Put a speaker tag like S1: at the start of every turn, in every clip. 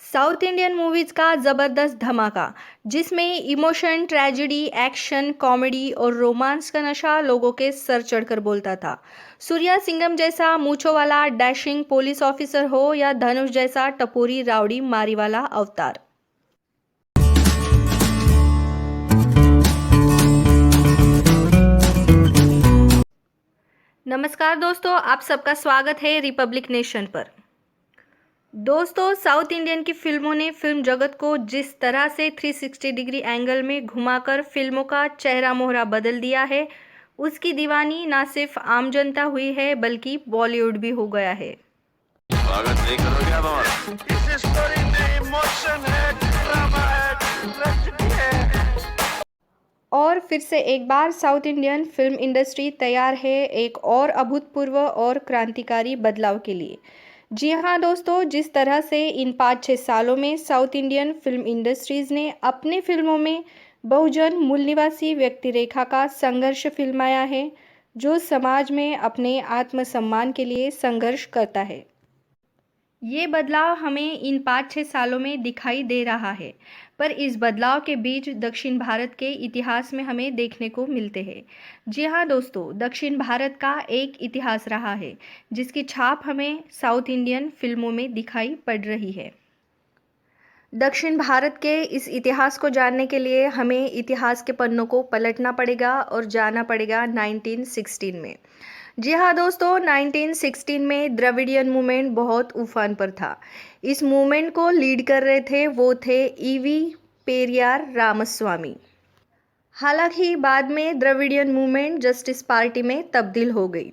S1: South Indian movies का ज़बरदस्त धमाका जिसमें इमोशन, ट्रेजेडी, एक्शन, कॉमेडी और रोमांस का नशा लोगों के सर चढ़कर बोलता था। सूर्या सिंघम जैसा मूंछों वाला डैशिंग पुलिस ऑफिसर हो या धनुष जैसा टपोरी राउडी मारी वाला अवतार। नमस्कार दोस्तों, आप सबका स्वागत है रिपब्लिक नेशन पर। दोस्तों, साउथ इंडियन की फिल्मों ने फिल्म जगत को जिस तरह से 360 डिग्री एंगल में घुमाकर फिल्मों का चेहरा मोहरा बदल दिया है, उसकी दीवानी ना सिर्फ आम जनता हुई है बल्कि बॉलीवुड भी हो गया है।
S2: स्वागत नहीं करोगे आप हमारा? इस स्टोरी में इमोशन है, ड्रामा है, ट्रेजेडी है।
S1: और फिर से एक बार साउथ इंडियन फिल्म इंडस्ट्री तैयार है एक और अभूतपूर्व और क्रांतिकारी बदलाव के लिए। जी हाँ दोस्तों, जिस तरह से इन 5-6 सालों में साउथ इंडियन फिल्म इंडस्ट्रीज़ ने अपनी फिल्मों में बहुजन मूल निवासी व्यक्ति रेखा का संघर्ष फिल्माया है, जो समाज में अपने आत्मसम्मान के लिए संघर्ष करता है। ये बदलाव हमें इन 5-6 सालों में दिखाई दे रहा है, पर इस बदलाव के बीच दक्षिण भारत के इतिहास में हमें देखने को मिलते हैं। जी हाँ दोस्तों, दक्षिण भारत का एक इतिहास रहा है जिसकी छाप हमें साउथ इंडियन फिल्मों में दिखाई पड़ रही है। दक्षिण भारत के इस इतिहास को जानने के लिए हमें इतिहास के पन्नों को पलटना पड़ेगा और जाना पड़ेगा 1916 में। जी हाँ दोस्तों, 1916 में द्रविडियन मूवमेंट बहुत उफान पर था। इस मूवमेंट को लीड कर रहे थे वो थे ईवी पेरियार रामस्वामी। हालांकि बाद में द्रविडियन मूवमेंट जस्टिस पार्टी में तब्दील हो गई।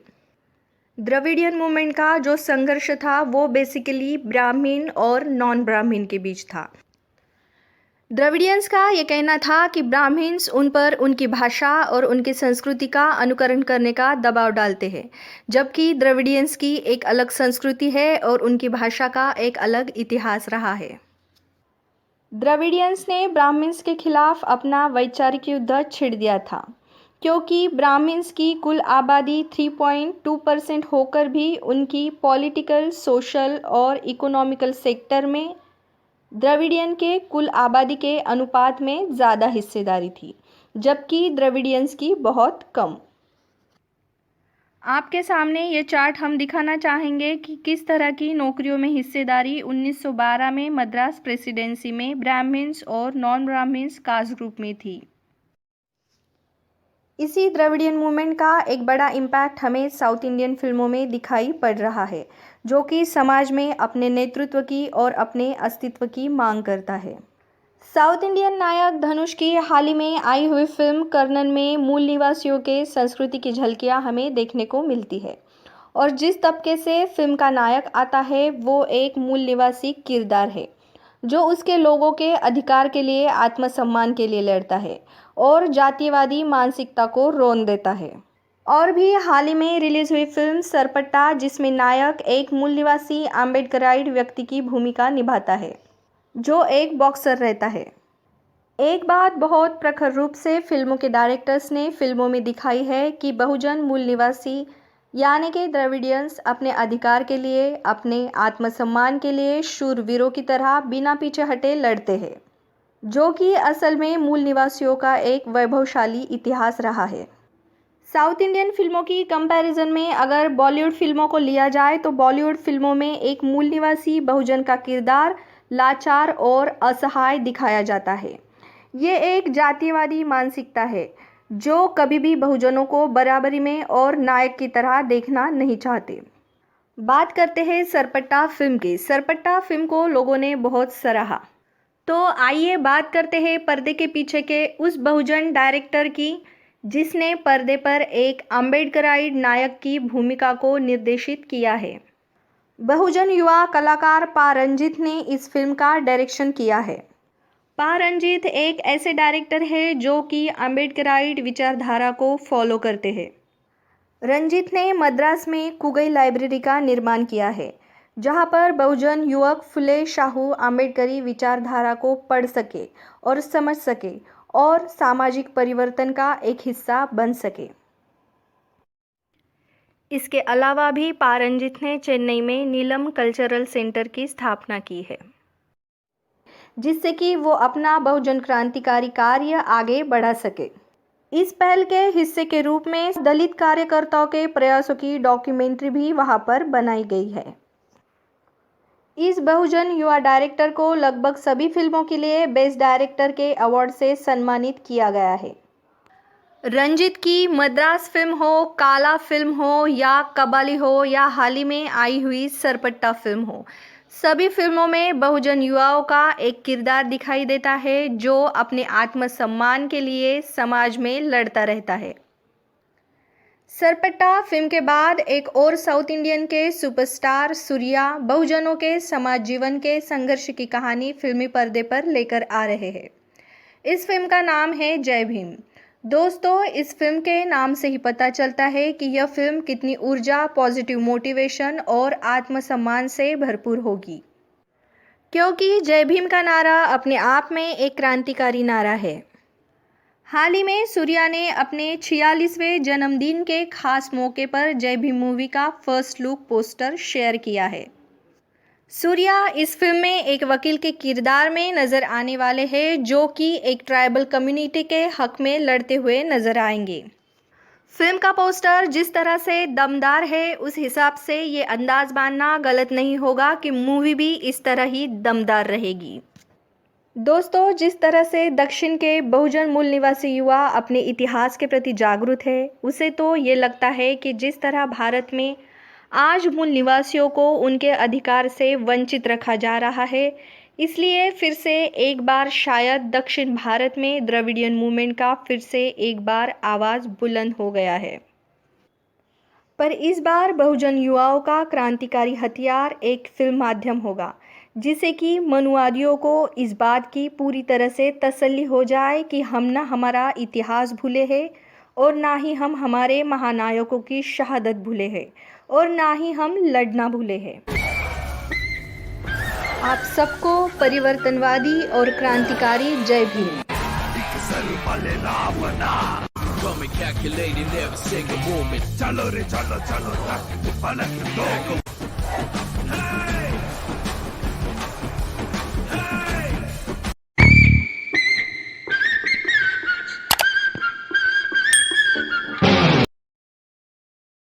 S1: द्रविडियन मूवमेंट का जो संघर्ष था वो बेसिकली ब्राह्मण और नॉन ब्राह्मण के बीच था। द्रविडियंस का ये कहना था कि ब्राह्मण्स उन पर उनकी भाषा और उनकी संस्कृति का अनुकरण करने का दबाव डालते हैं, जबकि द्रविडियंस की एक अलग संस्कृति है और उनकी भाषा का एक अलग इतिहास रहा है। द्रविडियंस ने ब्राह्मण्स के खिलाफ अपना वैचारिक युद्ध छिड़ दिया था, क्योंकि ब्राह्मण्स की कुल आबादी 3.2% होकर भी उनकी पॉलिटिकल, सोशल और इकोनॉमिकल सेक्टर में द्रविडियन के कुल आबादी के अनुपात में ज़्यादा हिस्सेदारी थी, जबकि द्रविडियंस की बहुत कम। आपके सामने ये चार्ट हम दिखाना चाहेंगे कि किस तरह की नौकरियों में हिस्सेदारी 1912 में मद्रास प्रेसिडेंसी में ब्राह्मण्स और नॉन ब्राह्मण्स कास्ट ग्रुप में थी। इसी द्रविडियन मूवमेंट का एक बड़ा इम्पैक्ट हमें साउथ इंडियन फिल्मों में दिखाई पड़ रहा है, जो कि समाज में अपने नेतृत्व की और अपने अस्तित्व की मांग करता है। साउथ इंडियन नायक धनुष की हाल ही में आई हुई फिल्म कर्णन में मूल निवासियों के संस्कृति की झलकियां हमें देखने को मिलती है, और जिस तबके से फिल्म का नायक आता है वो एक मूल निवासी किरदार है जो उसके लोगों के अधिकार के लिए, आत्मसम्मान के लिए लड़ता है और जातिवादी मानसिकता को रोन देता है। और भी हाल ही में रिलीज हुई फिल्म सरपट्टा, जिसमें नायक एक मूल निवासी आम्बेडकराइड व्यक्ति की भूमिका निभाता है जो एक बॉक्सर रहता है। एक बात बहुत प्रखर रूप से फिल्मों के डायरेक्टर्स ने फिल्मों में दिखाई है कि बहुजन मूल निवासी यानी कि द्रविडियंस अपने अधिकार के लिए, अपने आत्मसम्मान के लिए शूरवीरों की तरह बिना पीछे हटे लड़ते हैं, जो कि असल में मूल निवासियों का एक वैभवशाली इतिहास रहा है। साउथ इंडियन फिल्मों की कंपैरिजन में अगर बॉलीवुड फिल्मों को लिया जाए तो बॉलीवुड फिल्मों में एक मूल निवासी बहुजन का किरदार लाचार और असहाय दिखाया जाता है। ये एक जातिवादी मानसिकता है जो कभी भी बहुजनों को बराबरी में और नायक की तरह देखना नहीं चाहते। बात करते हैं सरपट्टा फिल्म की। सरपट्टा फिल्म को लोगों ने बहुत सराहा, तो आइए बात करते हैं पर्दे के पीछे के उस बहुजन डायरेक्टर की जिसने पर्दे पर एक अम्बेडकराइड नायक की भूमिका को निर्देशित किया है। बहुजन युवा कलाकार पा रंजीत ने इस फिल्म का डायरेक्शन किया है। पा रंजीत एक ऐसे डायरेक्टर है जो कि अम्बेडकराइड विचारधारा को फॉलो करते हैं। रंजीत ने मद्रास में कुगई लाइब्रेरी का निर्माण किया है, जहां पर बहुजन युवक फुले शाहू अम्बेडकरी विचारधारा को पढ़ सके और समझ सके और सामाजिक परिवर्तन का एक हिस्सा बन सके। इसके अलावा भी पा रंजीत ने चेन्नई में नीलम कल्चरल सेंटर की स्थापना की है। जिससे कि वो अपना बहुजन क्रांतिकारी कार्य आगे बढ़ा सके। इस पहल के हिस्से के रूप में दलित कार्यकर्ताओं के प्रयासों की डॉक्यूमेंट्री भी वहां पर बनाई गई है। इस बहुजन युवा डायरेक्टर को लगभग सभी फिल्मों के लिए बेस्ट डायरेक्टर के अवार्ड से सम्मानित किया गया है। रंजीत की मद्रास फिल्म हो, काला फिल्म हो या कबाली हो या हाल ही में आई हुई सरपट्टा फिल्म हो, सभी फिल्मों में बहुजन युवाओं का एक किरदार दिखाई देता है जो अपने आत्मसम्मान के लिए समाज में लड़ता रहता है। सरपट्टा फिल्म के बाद एक और साउथ इंडियन के सुपरस्टार सूर्या बहुजनों के समाज जीवन के संघर्ष की कहानी फिल्मी पर्दे पर लेकर आ रहे हैं। इस फिल्म का नाम है जय भीम। दोस्तों, इस फिल्म के नाम से ही पता चलता है कि यह फिल्म कितनी ऊर्जा, पॉजिटिव मोटिवेशन और आत्मसम्मान से भरपूर होगी, क्योंकि जय भीम का नारा अपने आप में एक क्रांतिकारी नारा है। हाल ही में सूर्या ने अपने 46वें जन्मदिन के खास मौके पर जय भीम मूवी का फर्स्ट लुक पोस्टर शेयर किया है। सूर्या इस फिल्म में एक वकील के किरदार में नजर आने वाले हैं जो कि एक ट्राइबल कम्युनिटी के हक में लड़ते हुए नजर आएंगे। फिल्म का पोस्टर जिस तरह से दमदार है, उस हिसाब से ये अंदाज मानना गलत नहीं होगा कि मूवी भी इस तरह ही दमदार रहेगी। दोस्तों, जिस तरह से दक्षिण के बहुजन मूल निवासी युवा अपने इतिहास के प्रति जागरूक है, उसे तो ये लगता है कि जिस तरह भारत में आज मूल निवासियों को उनके अधिकार से वंचित रखा जा रहा है, इसलिए फिर से एक बार शायद दक्षिण भारत में द्रविडियन मूवमेंट का फिर से एक बार आवाज़ बुलंद हो गया है। पर इस बार बहुजन युवाओं का क्रांतिकारी हथियार एक फिल्म माध्यम होगा, जिससे कि मनुवादियों को इस बात की पूरी तरह से तसल्ली हो जाए कि हम ना हमारा इतिहास भूले हैं और ना ही हम हमारे महानायकों की शहादत भूले हैं और ना ही हम लड़ना भूले हैं। आप सबको परिवर्तनवादी और क्रांतिकारी जय Bhim.
S3: Calculating every single moment. Chalo re chalo chalo,